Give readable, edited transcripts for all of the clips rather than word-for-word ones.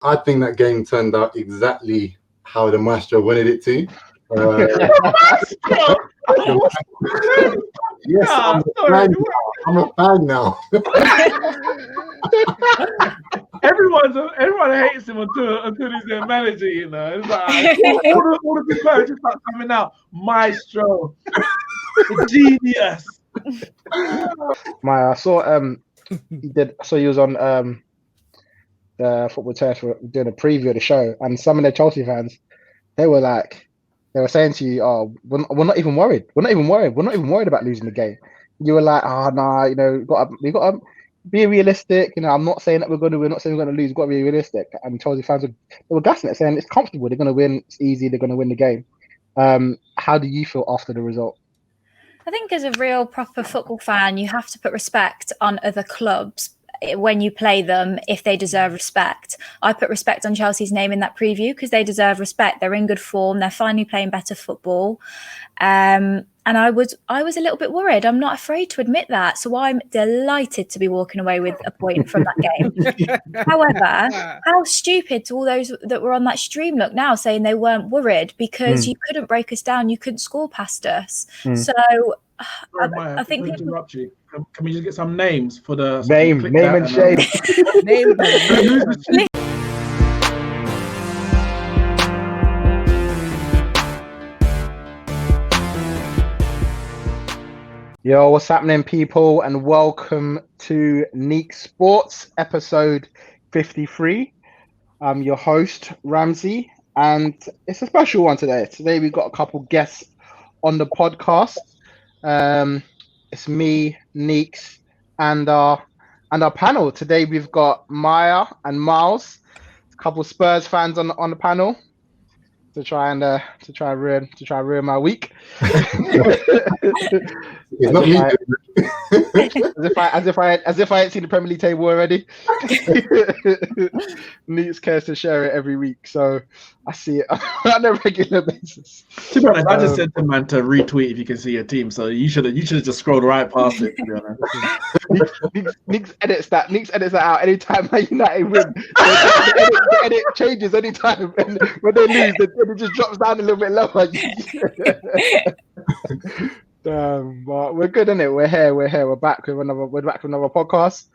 I think that game turned out exactly how the Maestro wanted it to. Yes, I'm a fan now. Everyone hates him until he's their manager, you know. It's like all the big players just start coming out. Maestro, genius. Mya, I saw he was on the Football Test doing a preview of the show, and some of the Chelsea fans, they were saying to you, "Oh, we're not even worried. We're not even worried about losing the game." You were like, "Oh, nah, you know, we got to be realistic. You know, I'm not saying that we're not saying we're going to lose. We've got to be realistic." And Chelsea fans were gassing it, saying it's comfortable. They're going to win. It's easy. They're going to win the game. How do you feel after the result? I think as a real proper football fan, you have to put respect on other clubs when you play them if they deserve respect. I put respect on Chelsea's name in that preview because they deserve respect. They're in good form. They're finally playing better football. And I was a little bit worried. I'm not afraid to admit that. So I'm delighted to be walking away with a point from that game. However, how stupid to all those that were on that stream look now saying they weren't worried because you couldn't break us down. You couldn't score past us. So I think people... interrupt you. Can we just get some names for the name and shame? Name. Yo, what's happening, people, and welcome to Neeks Sports episode 53. I'm your host, Ramsey, and it's a special one today. Today we've got a couple guests on the podcast. It's me, Neeks, and our panel. Today we've got Mya and Miles, a couple Spurs fans on the panel to try and ruin my week. It's not me. as if I hadn't seen the Premier League table already. Neeks cares to share it every week, so I see it on a regular basis. To be honest, I just said to man to retweet if you can see your team, so you should have just scrolled right past it. To be honest, Neeks edits that out anytime Man United win. The edit changes anytime, and when they lose, it just drops down a little bit lower. But we're good, innit? We're here. We're back with another podcast.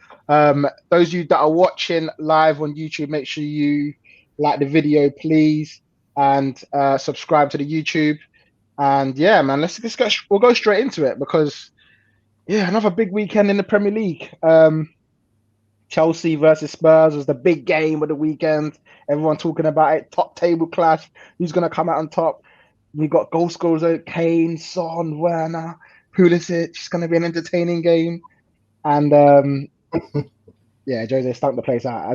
Those of you that are watching live on YouTube, make sure you like the video, please, and subscribe to the YouTube. And yeah, man, we'll go straight into it because another big weekend in the Premier League. Chelsea versus Spurs was the big game of the weekend. Everyone talking about it. Top table clash. Who's gonna come out on top? We got goal scorers: Kane, Son, Werner, Pulisic. It's going to be an entertaining game, and Jose stunk the place out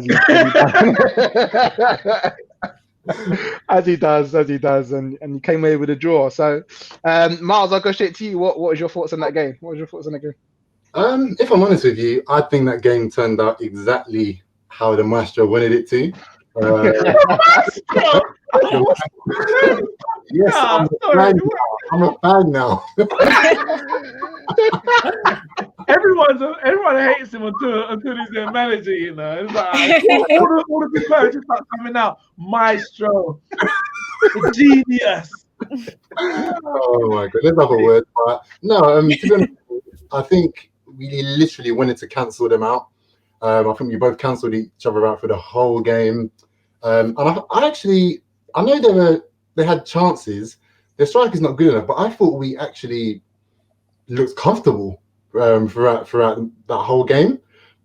as he does, and he came away with a draw. So, Miles, I'll go straight to you. What was your thoughts on that game? If I'm honest with you, I think that game turned out exactly how the Maestro wanted it to. Yes, I'm a fan now. Everyone hates him until he's their manager, you know. It's like all the big players just start coming out. Maestro, genius. Oh my god, there's other words, but no. To be honest, I think we literally wanted to cancel them out. I think we both cancelled each other out for the whole game. And I know they had chances. Their strike is not good enough, but I thought we actually looked comfortable throughout that whole game.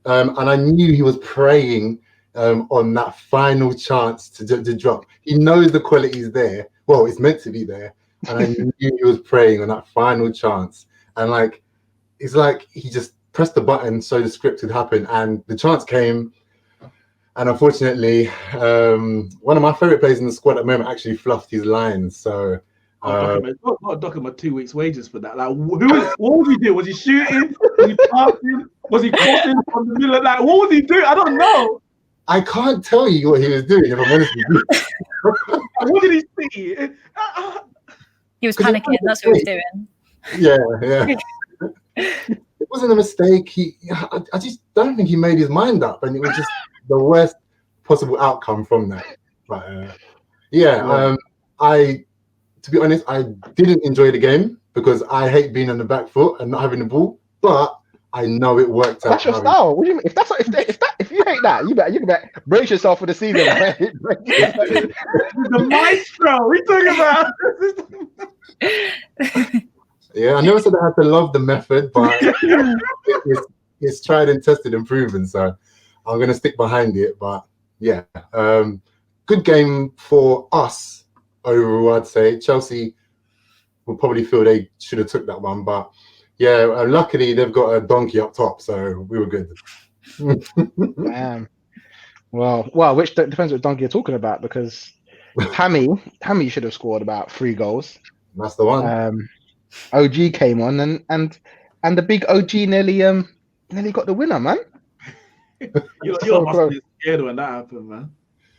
And I knew he was preying on that final chance to drop. He knows the quality is there. Well, it's meant to be there. And I knew he was preying on that final chance. And it's like he just pressed the button so the script would happen. And the chance came. And unfortunately, one of my favourite players in the squad at the moment actually fluffed his lines. So, not dock him 2 weeks' wages for that. Like, what was he doing? Was he shooting? Was he passing? Was he crossing from the middle of that? What was he doing? I don't know. I can't tell you what he was doing. If I'm honest with you. What did he see? He was panicking. That's what he was Yeah. doing. It wasn't a mistake. I just don't think he made his mind up, and it was just the worst possible outcome from that. But to be honest, I didn't enjoy the game because I hate being on the back foot and not having the ball. But I know it worked out. That's your style. What do you mean? If you hate that, you better brace yourself for the season. The maestro. We talking about. Yeah, I never said I had to love the method, but it's tried and tested and proven. So I'm gonna stick behind it. But yeah, good game for us overall. I'd say Chelsea will probably feel they should have took that one, but yeah, luckily they've got a donkey up top, so we were good. Well, which depends what donkey you're talking about, because Tammy should have scored about 3 goals. That's the one. OG came on and the big OG nearly got the winner, man. You must be scared when that happened, man.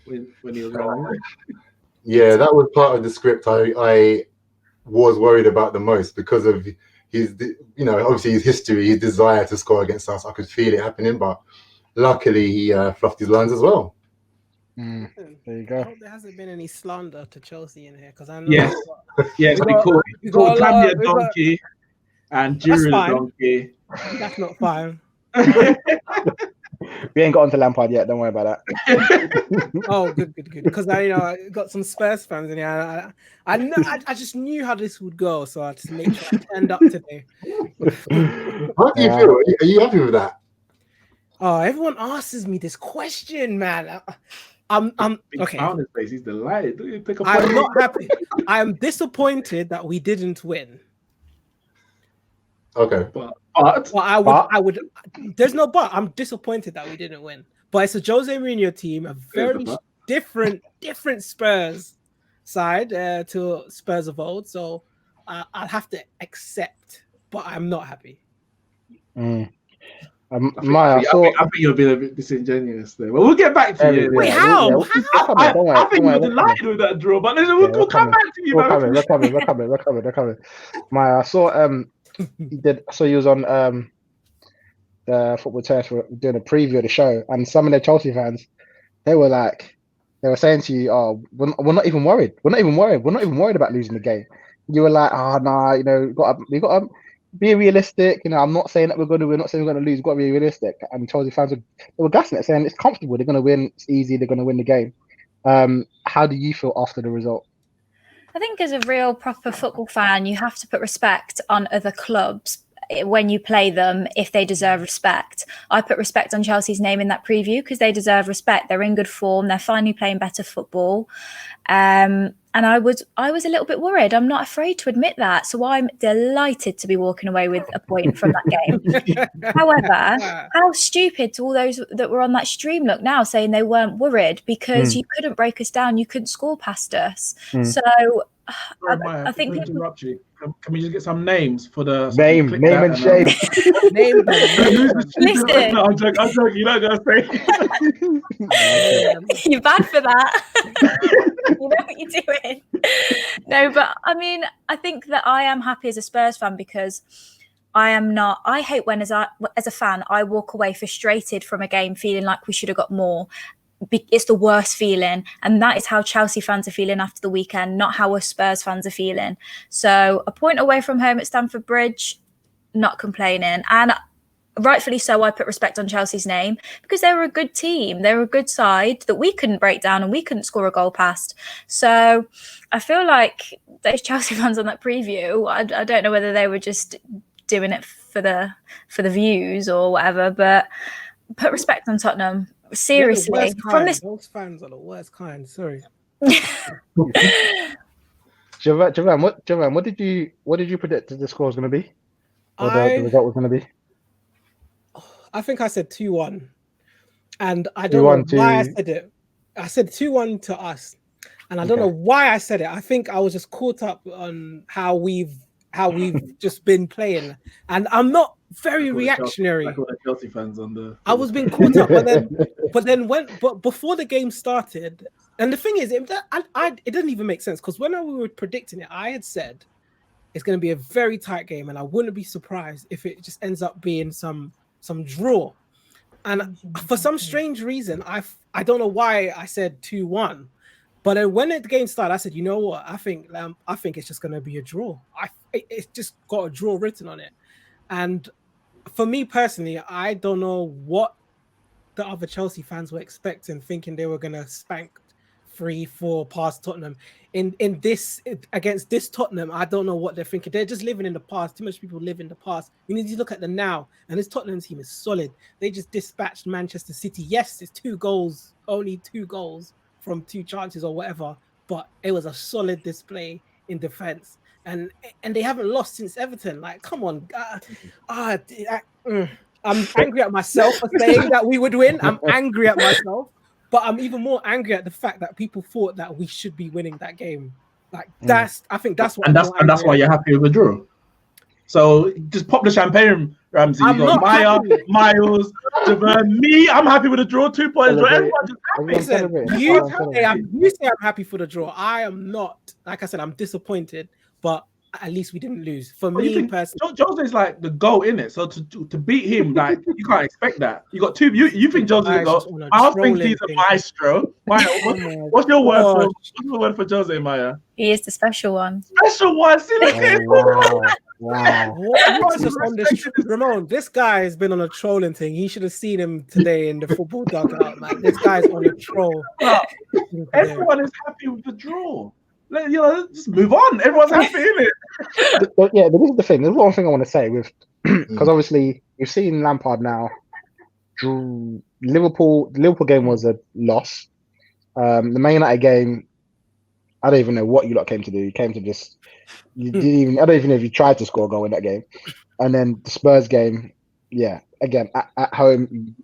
When he was wrong. Yeah, that was part of the script I was worried about the most because of his, obviously his history, his desire to score against us. I could feel it happening, but luckily he fluffed his lines as well. There you go. I hope there hasn't been any slander to Chelsea in here, because I know. Yes, we called Tammy a donkey and Giroud a donkey. That's not fine. We ain't got onto Lampard yet. Don't worry about that. Oh, good. Because I got some Spurs fans in here. I just knew how this would go, so I just made sure I turned up today. How do you feel? Are you happy with that? Oh, everyone asks me this question, man. I'm okay. He's delighted. I'm not happy. I am disappointed that we didn't win. Okay, but I would. There's no but. I'm disappointed that we didn't win. But it's a Jose Mourinho team, a very different Spurs side to Spurs of old. So I'll have to accept, but I'm not happy. I think you're being a bit disingenuous there. Well, we'll get back to you. Wait, how? I think you're delighted with that draw, but we'll come back to you. We're coming. Maya, I saw he was on the football terrace doing a preview of the show, and some of the Chelsea fans, they were saying to you, "Oh, we're not even worried. We're not even worried about losing the game." You were like, "Oh, nah, we got to be realistic. I'm not saying that we're going to win. Not saying we're going to lose. We've got to be realistic." And Chelsea fans were gassing it, saying it's comfortable. They're going to win. It's easy. They're going to win the game. How do you feel after the result? I think as a real proper football fan, you have to put respect on other clubs when you play them if they deserve respect. I put respect on Chelsea's name in that preview because they deserve respect. They're in good form. They're finally playing better football. And I was a little bit worried. I'm not afraid to admit that. So I'm delighted to be walking away with a point from that game. However, how stupid to all those that were on that stream look now saying they weren't worried because you couldn't break us down. You couldn't score past us. So I think people... interrupt you. Can we just get some names for the name and shame? Name. Listen, no, I'm joking. You know what I'm saying? You're bad for that. You know what you're doing. No, but I mean, I think that I am happy as a Spurs fan because I hate when as a fan, I walk away frustrated from a game feeling like we should have got more. It's the worst feeling, and that is how Chelsea fans are feeling after the weekend, not how us Spurs fans are feeling. So a point away from home at Stamford Bridge, not complaining, and rightfully so. I put respect on Chelsea's name because they were a good team. They were a good side that we couldn't break down and we couldn't score a goal past. So I feel like those Chelsea fans on that preview, I don't know whether they were just doing it for the views or whatever, but put respect on Tottenham. Seriously, from this, those fans are the worst kind. Sorry, Javan, what did you predict the score was going to be, or the result was going to be? I think I said 2-1, and I don't know why I said it. I said 2-1 to us, and I don't know why I said it. I think I was just caught up on how we've just been playing, and I'm not very reactionary. Like all the Chelsea fans on the. I was being caught up, but before the game started, and the thing is, it didn't even make sense because when we were predicting it, I had said it's going to be a very tight game, and I wouldn't be surprised if it just ends up being some draw. And for some strange reason, I don't know why I said 2-1. But then when the game started, I said, you know what? I think it's just going to be a draw. It's just got a draw written on it. And for me personally, I don't know what the other Chelsea fans were expecting, thinking they were going to spank 3-4 past Tottenham. In this against this Tottenham, I don't know what they're thinking. They're just living in the past. Too much people live in the past. We need to look at the now. And this Tottenham team is solid. They just dispatched Manchester City. Yes, it's 2 goals, only 2 goals from 2 chances or whatever, but it was a solid display in defense, and they haven't lost since Everton. Like, come on, I'm angry at myself for saying that we would win. I'm angry at myself, but I'm even more angry at the fact that people thought that we should be winning that game. Like, I think that's what. And that's why you're happy with the draw. So just pop the champagne, Ramsey. You got Mya, Miles, Javern, me. I'm happy with the draw. 2 points. Everyone just happy. Listen, you say I'm happy for the draw. I am not. Like I said, I'm disappointed, but at least we didn't lose. For me personally, Jose's like the goal in it. So to beat him, like, you can't expect that. You got 2. You think Jose's the goal? I think he's a maestro. Mya, what's your word for Jose, Mya? He is the special one. Special one. Wow. Ramon, this guy has been on a trolling thing. He should have seen him today in the football dugout, man. This guy's on a troll. Everyone is happy with the draw. Just move on. Everyone's happy in it. But this is the thing. There's one thing I want to say with, because obviously you've seen Lampard now. Liverpool game was a loss. The Man United game, I don't even know what you lot came to do. You came to just. You didn't even. I don't even know if you tried to score a goal in that game. And then the Spurs game, again at home,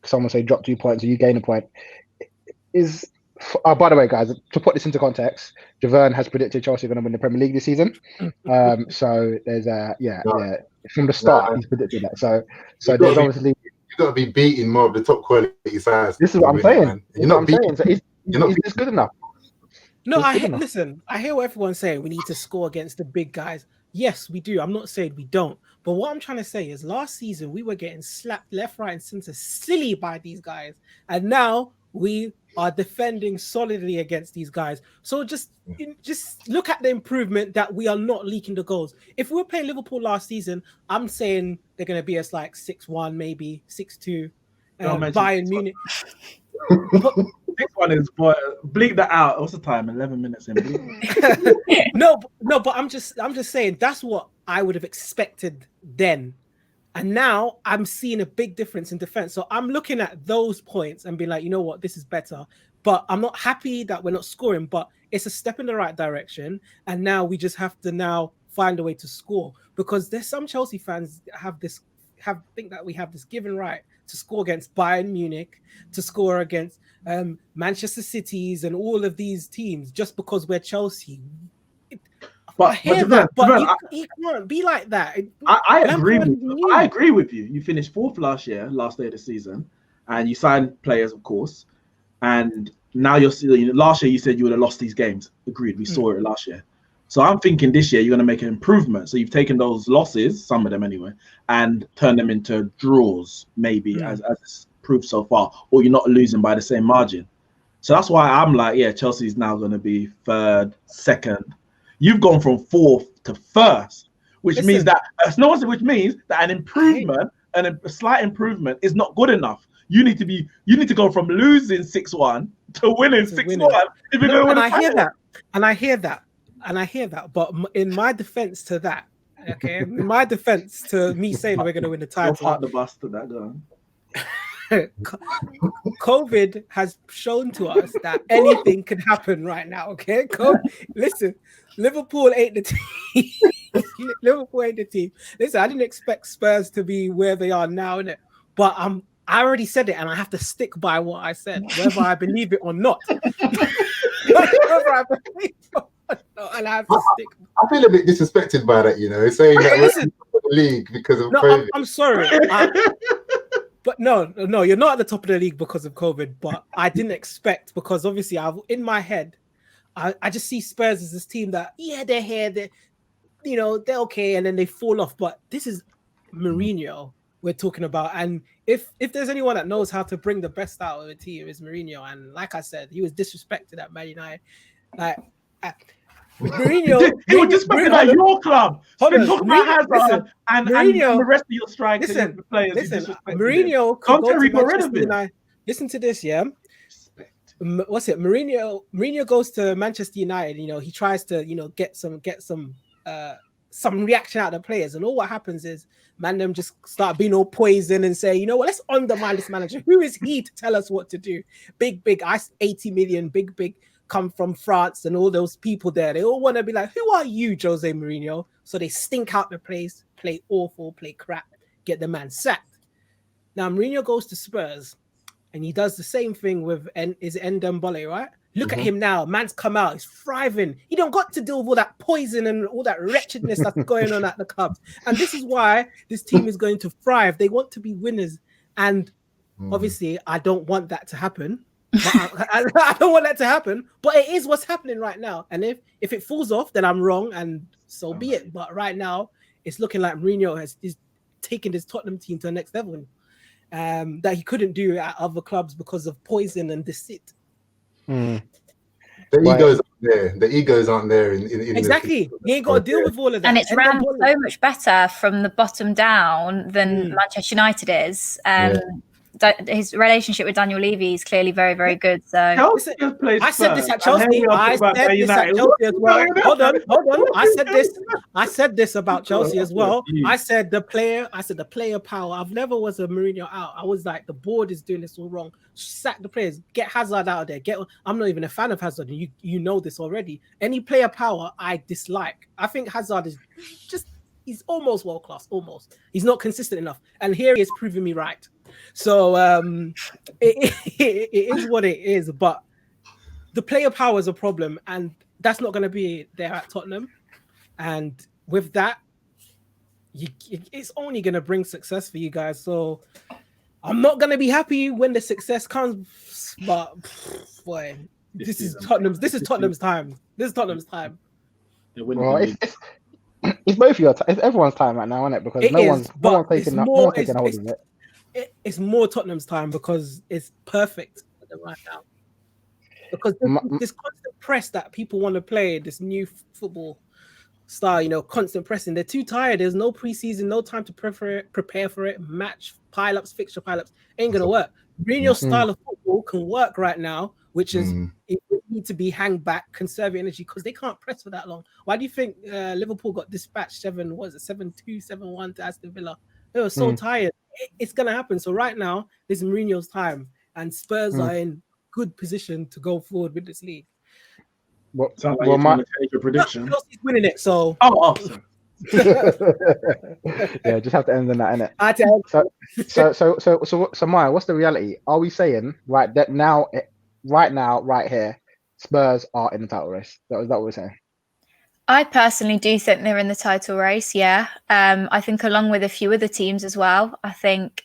someone say drop 2 points or you gain a point. By the way, guys, to put this into context, Javern has predicted Chelsea are going to win the Premier League this season. So there's from the start he's predicted that. So there's obviously you've got to be beating more of the top quality sides. This is what I'm saying. You're not beating. So you're not good enough. No, I hear what everyone's saying. We need to score against the big guys. Yes, we do. I'm not saying we don't. But what I'm trying to say is last season we were getting slapped left, right, and center silly by these guys. And now we are defending solidly against these guys. So just look at the improvement that we are not leaking the goals. If we were playing Liverpool last season, I'm saying they're going to be us like 6-1, maybe 6-2. Bayern Munich. Next one is, bleep that out. What's the time? 11 minutes in. No, but I'm just saying that's what I would have expected then. And now I'm seeing a big difference in defense. So I'm looking at those points and being like, you know what, this is better. But I'm not happy that we're not scoring, but it's a step in the right direction. And now we just have to find a way to score, because there's some Chelsea fans that think that we have this given right to score against Bayern Munich, to score against Manchester Cities and all of these teams just because we're Chelsea. But he can't be like that. I agree with you. You finished 4th last day of the season, and you signed players, of course. And now last year you said you would have lost these games. Agreed. We saw it last year. So I'm thinking this year you're going to make an improvement. So you've taken those losses, some of them anyway, and turned them into draws, maybe as it's proved so far, or you're not losing by the same margin. So that's why I'm like, Chelsea's now going to be 3rd, 2nd. You've gone from 4th to 1st, which means that an improvement and a slight improvement is not good enough. You need to go from losing 6-1 to winning 6-1. And I hear that. But in my defense to that, okay, in my defense to me saying we're going to win the title, part the bus to that going. COVID has shown to us that anything can happen right now. Okay, listen, Liverpool ain't the team. Liverpool ain't the team. Listen, I didn't expect Spurs to be where they are now, innit? But I already said it, and I have to stick by what I said, whether I believe it or not. And I have to stick. I feel a bit disrespected by that, saying that we're in the league because of COVID. I'm sorry. But no, you're not at the top of the league because of COVID. But I didn't expect, because obviously in my head, I just see Spurs as this team that they're here, they're okay, and then they fall off. But this is Mourinho. we're talking about. And if there's anyone that knows how to bring the best out of a team, it's Mourinho. And like I said, he was disrespected at Man United. Like Mourinho, he was disrespected at your club. Hold on, talking about Hazard and the rest of your strikers and the players. Listen, Mourinho could go to Manchester United. Listen to this, yeah. What's it? Mourinho goes to Manchester United. You know, he tries to, you know, get some reaction out of the players, and all what happens is, man, them just start being all poison and say, you know what, let's undermine this manager. Who is he to tell us what to do? Big, 80 million, big, come from France, and all those people there. They all want to be like, who are you, Jose Mourinho? So they stink out the place, play awful, play crap, get the man sacked. Now Mourinho goes to Spurs. And he does the same thing with Ndembele, right? Look at him now. Man's come out. He's thriving. He don't got to deal with all that poison and all that wretchedness that's going on at the club. And this is why this team is going to thrive. They want to be winners. And obviously, I don't want that to happen. But I don't want that to happen. But it is what's happening right now. And if it falls off, then I'm wrong. And so be it. But right now, it's looking like Mourinho is taking this Tottenham team to the next level. That he couldn't do at other clubs because of poison and deceit. The egos aren't there. In exactly. He ain't got to deal with all of that. And it's ran so much better from the bottom down than Manchester United is. His relationship with Daniel Levy is clearly very, very good. So I said this at Chelsea. I said this at Chelsea as well. Hold on. I said this about Chelsea as well. I said the player power. I've never was a Mourinho out. I was like, the board is doing this all wrong. Sack the players. Get Hazard out of there. I'm not even a fan of Hazard. And you know this already. Any player power I dislike. I think Hazard is he's almost world class. Almost. He's not consistent enough. And here he is proving me right. So it is what it is, but the player power is a problem, and that's not going to be there at Tottenham. And with that, it's only going to bring success for you guys. So I'm not going to be happy when the success comes, but boy, this is Tottenham's time. This is Tottenham's time. Well, it's both of your time. It's everyone's time right now, isn't it? Because no one's taking hold of it. It's more Tottenham's time because it's perfect right now. Because this constant press that people want to play, this new football style, you know, constant pressing. They're too tired. There's no preseason, no time to prepare for it. Match pile-ups, fixture pile-ups ain't gonna work. Mourinho's style of football can work right now, which is it need to be hang back, conserve energy, because they can't press for that long. Why do you think Liverpool got dispatched 7-2, 7-1 to Aston Villa? They were so tired. It's going to happen. So right now, this is Mourinho's time, and Spurs are in good position to go forward with this league. Sounds like you're trying to take a prediction. Chelsea's winning it, so... Yeah, just have to end on that, innit? So Mya, what's the reality? Are we saying right now, right here, Spurs are in the title race? Is that what we're saying? I personally do think they're in the title race, yeah. I think along with a few other teams as well. I think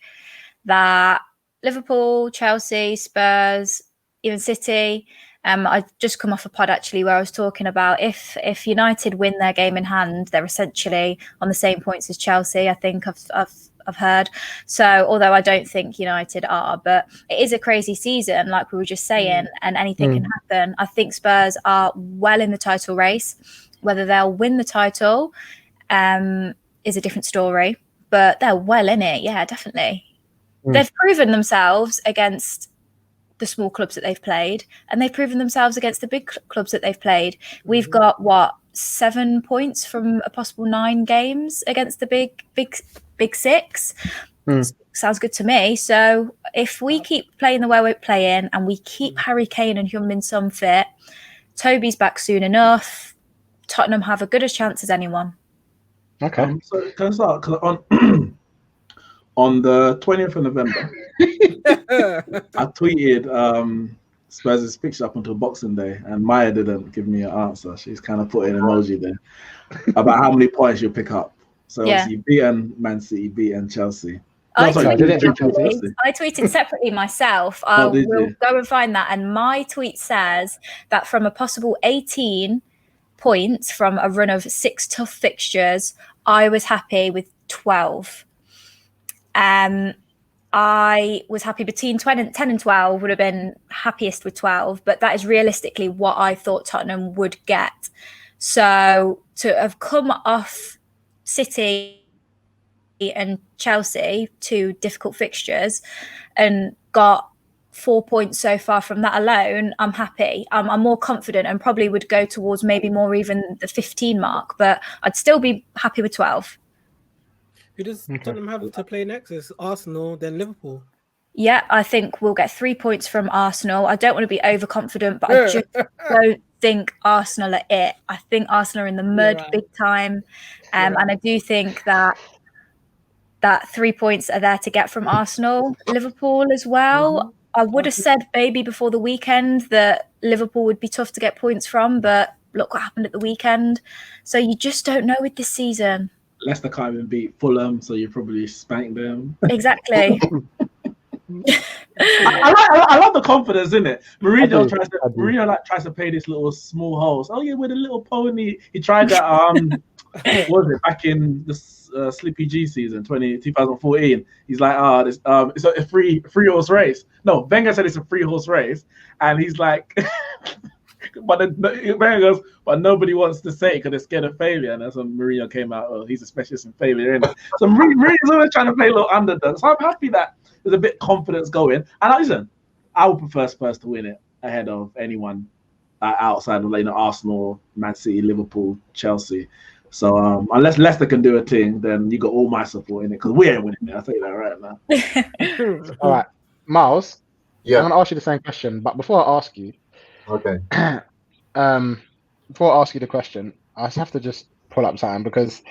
that Liverpool, Chelsea, Spurs, even City. I just come off a pod actually where I was talking about if United win their game in hand, they're essentially on the same points as Chelsea. I think I've heard. So although I don't think United are, but it is a crazy season, like we were just saying, and anything can happen. I think Spurs are well in the title race. Whether they'll win the title is a different story, but they're well in it. Yeah, definitely. They've proven themselves against the small clubs that they've played, and they've proven themselves against the big clubs that they've played. We've got 7 points from a possible 9 games against the big 6. Sounds good to me. So if we keep playing the way we're playing and we keep Harry Kane and Heung-min Son fit, Toby's back soon enough, Tottenham have a good a chance as anyone. Okay. So can I start? On the 20th of November, I tweeted Spurs' fixture up until Boxing Day, and Mya didn't give me an answer. She's kind of put an emoji there about how many points you'll pick up. So obviously beaten Man City, beaten Chelsea. I tweeted separately myself. I will go and find that. And my tweet says that from a possible 18 points from a run of 6 tough fixtures, I was happy with 12. I was happy between 10 and 12, would have been happiest with 12, but that is realistically what I thought Tottenham would get. So to have come off City and Chelsea, 2 difficult fixtures, and got 4 points so far from that alone, I'm happy. I'm more confident and probably would go towards maybe more even the 15 mark, but I'd still be happy with 12. Who does Tottenham have to play next? It's Arsenal, then Liverpool. Yeah, I think we'll get 3 points from Arsenal. I don't want to be overconfident, but I just don't think Arsenal are it. I think Arsenal are in the mud big time. And I do think that 3 points are there to get from Arsenal. Liverpool as well. I would have said maybe before the weekend that Liverpool would be tough to get points from, but look what happened at the weekend. So you just don't know with this season. Leicester can't even beat Fulham, so you probably spanked them. Exactly. I love the confidence in it. Mourinho tries to play this little small host. Oh yeah, with a little pony. He tried that. What was it back in the Sleepy G season, 2014? He's like, it's a free horse race. No, Wenger said it's a free horse race, and he's like. But then Wenger goes, but nobody wants to say it because they're scared of failure. And that's when Mourinho came out. Oh, he's a specialist in failure, isn't it? So Mourinho's always trying to play a little underdog. So I'm happy that there's a bit of confidence going. And listen, I would prefer Spurs to win it ahead of anyone outside of Arsenal, Man City, Liverpool, Chelsea. So unless Leicester can do a thing, then you got all my support in it because we ain't winning it. I'll tell you that right now. All right, Miles. Yeah. I'm going to ask you the same question, but before I ask you, okay. Before I ask you the question, I have to just pull up something because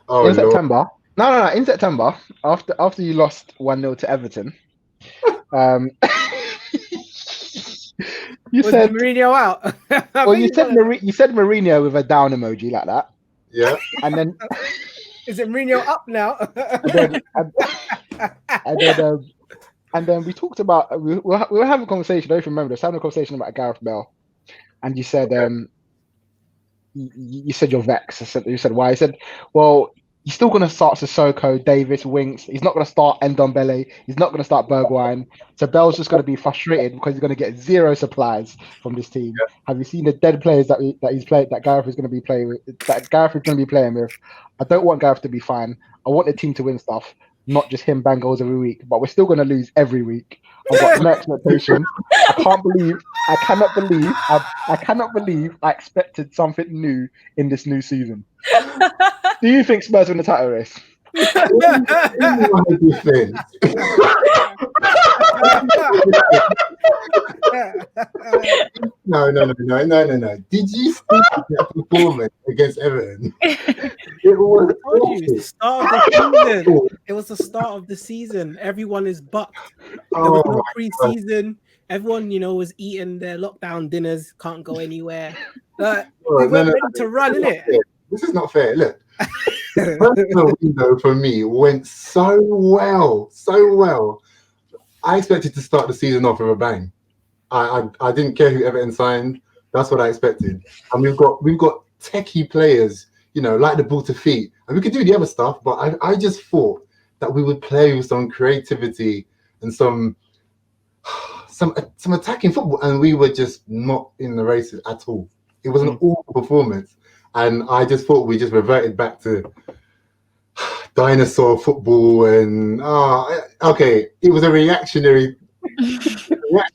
in September, in September, after you lost 1-0 to Everton, you said Mourinho out. Well, you said Mourinho with a down emoji like that. Yeah. And then is it Mourinho up now? and then we talked about we were having a conversation. I don't remember this. Having a conversation about Gareth Bale, and you said you said you're vexed. You said why? I said, well, he's still going to start Sissoko, Davis, Winks. He's not going to start Ndombele. He's not going to start Bergwijn. So Bell's just going to be frustrated because he's going to get zero supplies from this team. Yeah. Have you seen the dead players that Gareth is going to be playing with? I don't want Gareth to be fine. I want the team to win stuff, not just him bang goals every week. But we're still going to lose every week. I've got no expectation. I cannot believe I expected something new in this new season. Do you think Spurs win the title race? No. Did you see that performance against Everton? It was the start of the season. Everyone is bucked. There was no pre-season. Everyone, was eating their lockdown dinners, can't go anywhere. They weren't ready to run, innit? This is not fair. Look, the window for me went so well. I expected to start the season off with a bang. I didn't care who Everton signed. That's what I expected. And we've got techie players, like the ball to feet. And we could do the other stuff, but I just thought that we would play with some creativity and some attacking football, and we were just not in the races at all. It was an awful performance. And I just thought we just reverted back to dinosaur football and it was a reactionary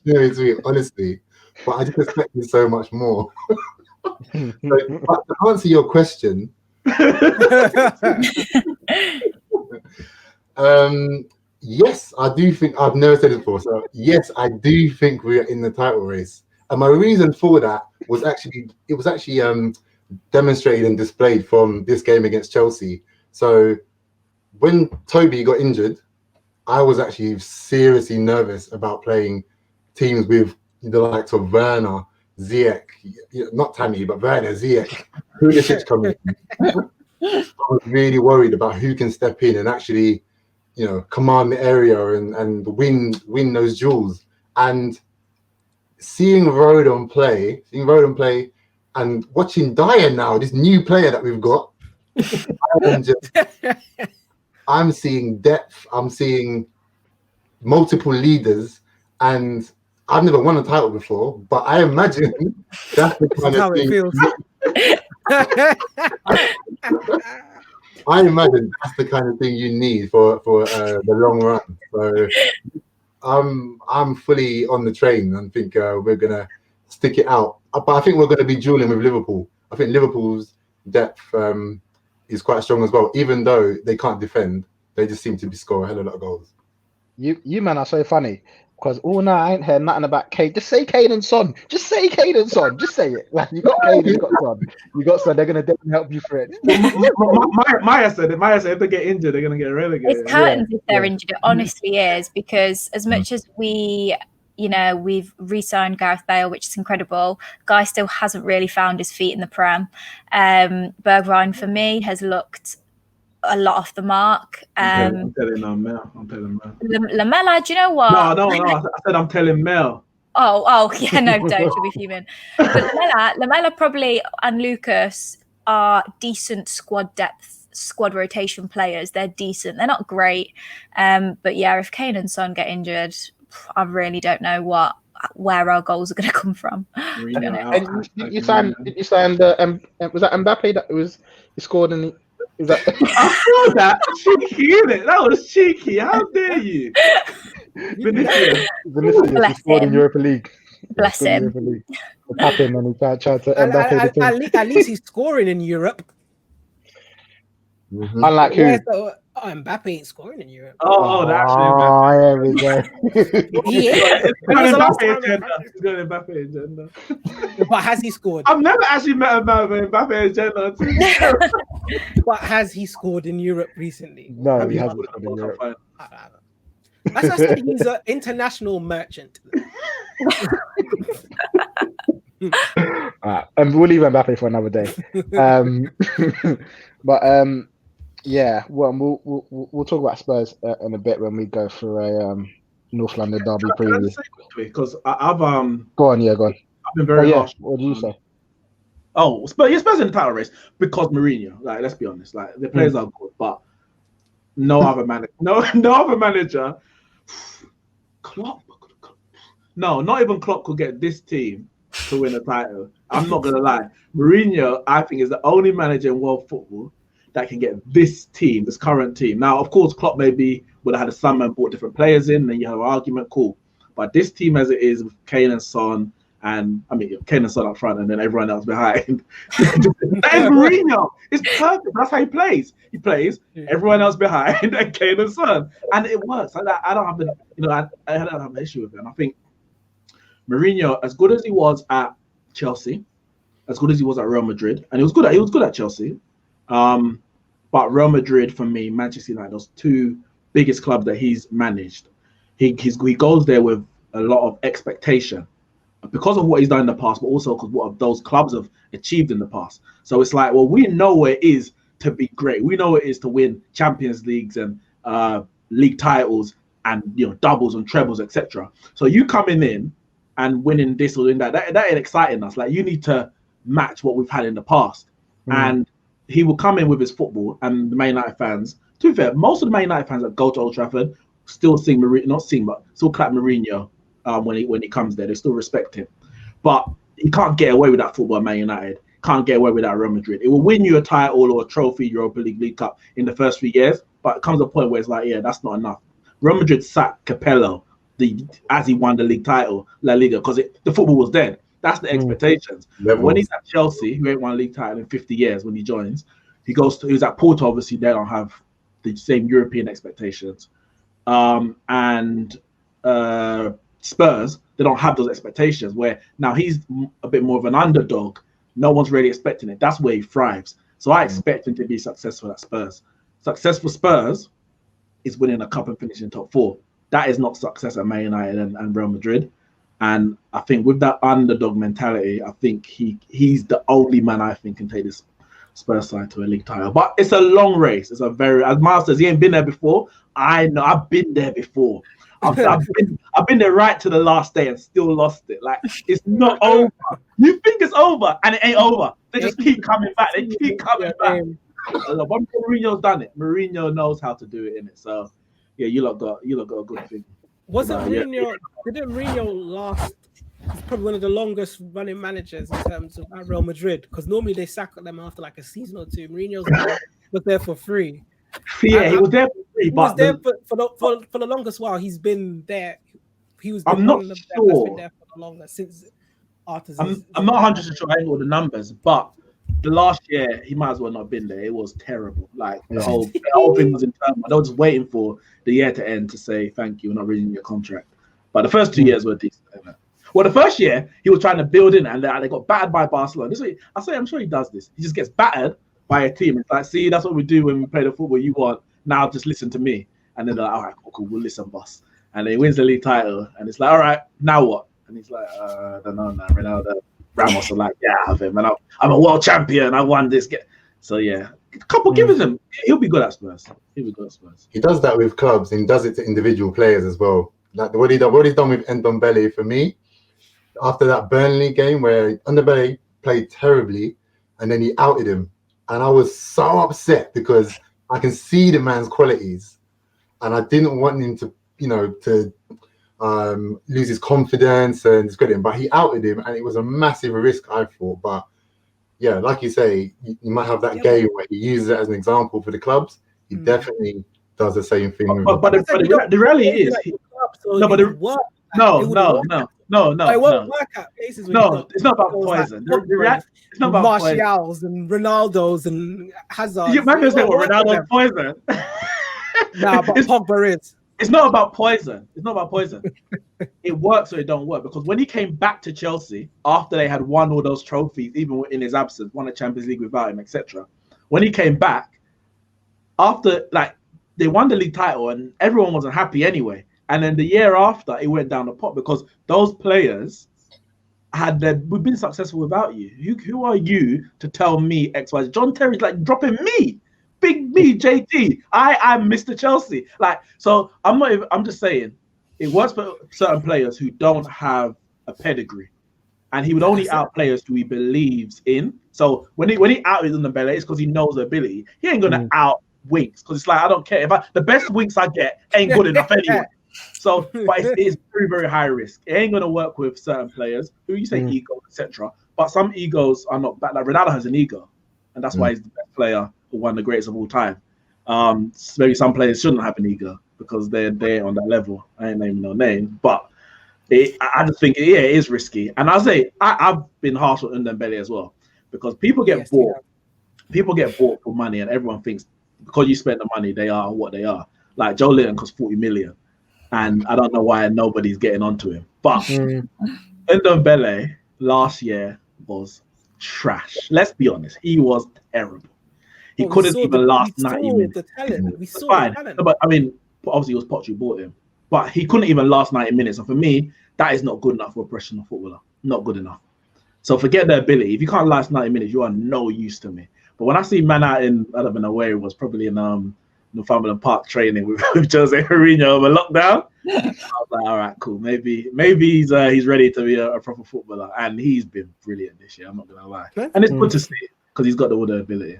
tweet, honestly. But I just expected so much more. But to answer your question, yes, I do think I've never said it before. So yes, I do think we are in the title race. And my reason for that was actually demonstrated and displayed from this game against Chelsea. So when Toby got injured, I was actually seriously nervous about playing teams with the likes of Werner, Ziyech, not Tammy, but Werner, Ziyech, Pulisic coming in. I was really worried about who can step in and actually, command the area and win those duels. And seeing Rodon play, and I'm seeing depth. I'm seeing multiple leaders, and I've never won a title before, but I imagine that's the kind of thing. I imagine that's the kind of thing you need for the long run. So I'm fully on the train and think we're gonna stick it out. But I think we're gonna be dueling with Liverpool. I think Liverpool's depth is quite strong as well. Even though they can't defend, they just seem to score a hell of a lot of goals. You man are so funny. Because all night I ain't heard nothing about Kane. Just say Kane and Son. Just say Kane and Son. Just say it. Like you got Kane, you got Son. You got Son. They're gonna definitely help you for it. Mya said if they get injured, they're gonna get relegated. It's curtains if they're injured. It honestly is, because as much as we've re-signed Gareth Bale, which is incredible, Guy still hasn't really found his feet in the Prem. Bergwijn for me has looked a lot off the mark. I'm telling Mel. Lamela, do you know what? No. I said I'm telling Mel. Oh, yeah, no, don't. She'll be fuming. But Lamela probably and Lucas are decent squad depth, squad rotation players. They're decent. They're not great. But yeah, if Kane and Son get injured, I really don't know where our goals are going to come from. And you signed was that Mbappe that he scored in the... I saw that. Cheeky, innit? That was cheeky. How dare you? Vinicius scored in Europa League. Bless him. Happened and he tried to Mbappe. At least he's scoring in Europe. Mm-hmm. Unlike who? Mbappe ain't scoring in Europe. That's there we go. It's got an Mbappe agenda. But has he scored? I've never actually met a man with an Mbappe agenda. But has he scored in Europe recently? No, he hasn't scored in Europe. As I said, he's an international merchant. And we'll leave Mbappe for another day. But yeah, well, we'll talk about Spurs in a bit when we go for a North London derby preview. Because I've go on. I've been very harsh. What do you say? Spurs in the title race because Mourinho. Like, let's be honest. Like, the players are good, but no other manager. Klopp. No, not even Klopp could get this team to win a title. I'm not gonna lie. Mourinho, I think, is the only manager in world football that can get this current team. Now, of course, Klopp maybe would have had a summer and brought different players in, then you have an argument, cool. But this team as it is with Kane and Son, Kane and Son up front and then everyone else behind. That is Mourinho. It's perfect. That's how he plays. He plays everyone else behind and Kane and Son. And it works. I don't have an issue with it. And I think Mourinho, as good as he was at Chelsea, as good as he was at Real Madrid, and he was good at Chelsea. But Real Madrid, for me, Manchester United, those two biggest clubs that he's managed, he goes there with a lot of expectation because of what he's done in the past, but also because what those clubs have achieved in the past. So it's like, well, we know what it is to be great. We know what it is to win Champions Leagues and league titles and doubles and trebles, etc. So you coming in and winning this or doing that ain't exciting us. Like, you need to match what we've had in the past. And he will come in with his football, and the Man United fans, to be fair, most of the Man United fans that go to Old Trafford still sing Mourinho, still clap Mourinho when he comes there. They still respect him. But he can't get away with that football at Man United. Can't get away with that Real Madrid. It will win you a title or a trophy, Europa League, League Cup in the first 3 years, but it comes a point where it's like, yeah, that's not enough. Real Madrid sacked Capello as he won the league title, La Liga, because the football was dead. That's the expectations. When he's at Chelsea, who ain't won a league title in 50 years, when he joins, he's at Porto. Obviously, they don't have the same European expectations. And Spurs, they don't have those expectations, where now he's a bit more of an underdog. No one's really expecting it. That's where he thrives. So I expect him to be successful at Spurs. Successful Spurs is winning a cup and finishing top 4. That is not success at Man United and Real Madrid. And I think with that underdog mentality, I think he's the only man I think can take this Spurs side to a league title. But it's a long race. It's as Miles says, he ain't been there before. I know, I've been there before. I've been there right to the last day and still lost it. Like, it's not over. You think it's over and it ain't over. They just keep coming back. They keep coming back. But Mourinho's done it. Mourinho knows how to do it, innit? So yeah, you lot got a good thing. Wasn't Mourinho? Didn't Mourinho last? He's probably one of the longest running managers in terms of Real Madrid, because normally they sack them after like a season or two. Mourinho was there for free. Yeah, he was there for free, but for the longest while. He's been there. I'm not sure. Been there for the longest since. I'm not 100% sure. I ain't got all the numbers, but the last year he might as well not have been there. It was terrible. Like the whole thing was in turmoil. They were just waiting for the year to end to say thank you, we're not renewing your contract. But the first 2 years were decent. Well, the first year he was trying to build in, and they got battered by Barcelona. I'm sure he does this. He just gets battered by a team. It's like, see, that's what we do when we play the football you want. Now just listen to me. And then they're like, all right, cool, we'll listen, boss. And then he wins the league title, and it's like, all right, now what? And he's like, I don't know, man. Ronaldo, Ramos are like, yeah, I have him, and I'm a world champion. I won this game. So yeah, a couple giving him. He'll be good at Spurs. He does that with clubs, and he does it to individual players as well. Like what he's done with Ndombele for me. After that Burnley game where Ndombele played terribly, and then he outed him, and I was so upset because I can see the man's qualities, and I didn't want him to, lose his confidence and his credit. But he outed him, and it was a massive risk, I thought. But yeah, like you say, you might have that game where he uses it as an example for the clubs. He definitely does the same thing. But the reality is, No. It won't work at cases. No, it's not about poison. It's not about Martials and Ronaldos and Hazard. You might say Ronaldo's poison. Nah, but Pogba is. It's not about poison. It works or it don't work, because when he came back to Chelsea after they had won all those trophies, even in his absence, won the Champions League without him, etc. When he came back, after they won the league title and everyone wasn't happy anyway. And then the year after, it went down the pot because those players we've been successful without you. Who are you to tell me X, Y? John Terry's like dropping me. Big me, JT. I'm Mr. Chelsea. So I'm just saying it works for certain players who don't have a pedigree, and he would only out players who he believes in. So when he outed Ndombele, it's because he knows the ability. He ain't gonna out Winks, because it's like, I don't care the best Winks I get ain't good enough anyway. So, but it's very, very high risk. It ain't gonna work with certain players who you say ego, etc. But some egos are not bad. Like Ronaldo has an ego, and that's why he's the best player, or one of the greatest of all time. Maybe some players shouldn't have an ego because they're on that level. I ain't naming no name, but I just think it is risky. And I'll say I've been harsh on Ndombele as well, because people get bought. People get bought for money, and everyone thinks because you spend the money, they are what they are. Like Joe Linton cost 40 million. And I don't know why nobody's getting onto him. But Ndombele last year was trash. Let's be honest. He was terrible. He couldn't even last 90 minutes. The talent. We saw fine. the talent. No, but I mean, obviously it was Poch who bought him. But he couldn't even last 90 minutes. And for me, that is not good enough for a professional footballer. Not good enough. So forget the ability. If you can't last 90 minutes, you are no use to me. But when I see man out I don't know where it was, probably in Northumberland Park training with Jose Mourinho over lockdown. I was like, all right, cool. Maybe he's ready to be a proper footballer, and he's been brilliant this year. I'm not gonna lie, and it's good to see it because he's got all the ability.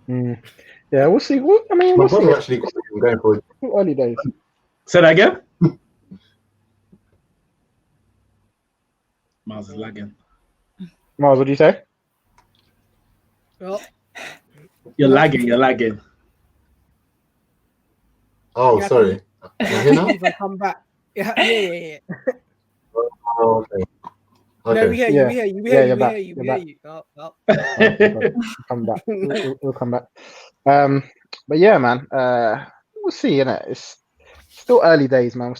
Yeah, we'll see. We'll see. Actually going for early days. Say that again. Miles is lagging. Miles, what do you say? Well, You're lagging. Oh, sorry. Even come back. Yeah. Oh, okay. No, we hear you. We hear you. Oh. Come back. We'll come back. But yeah, man. We'll see. Innit? It's still early days, man.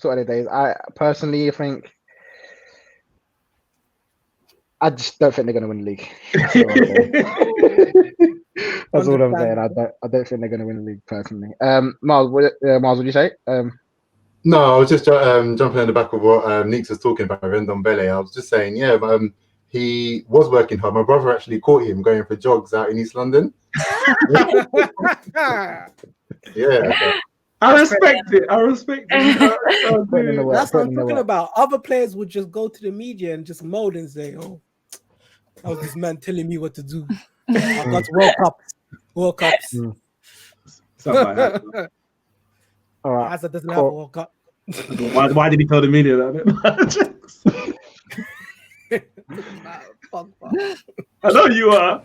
I personally think. I just don't think they're going to win the league. That's all I'm saying. I don't think they're going to win the league personally. Miles, what did you say? No, I was just jumping on the back of what Neeks was talking about, Ndombele. I was just saying, he was working hard. My brother actually caught him going for jogs out in East London. Yeah. I respect it. That's what I'm talking about. Other players would just go to the media and just mold and say, "Oh, that was this man telling me what to do." I've got World Cups. Something like that. All right. Hazard doesn't have a World Cup. Why did he tell the media that? Fuck. I know you are.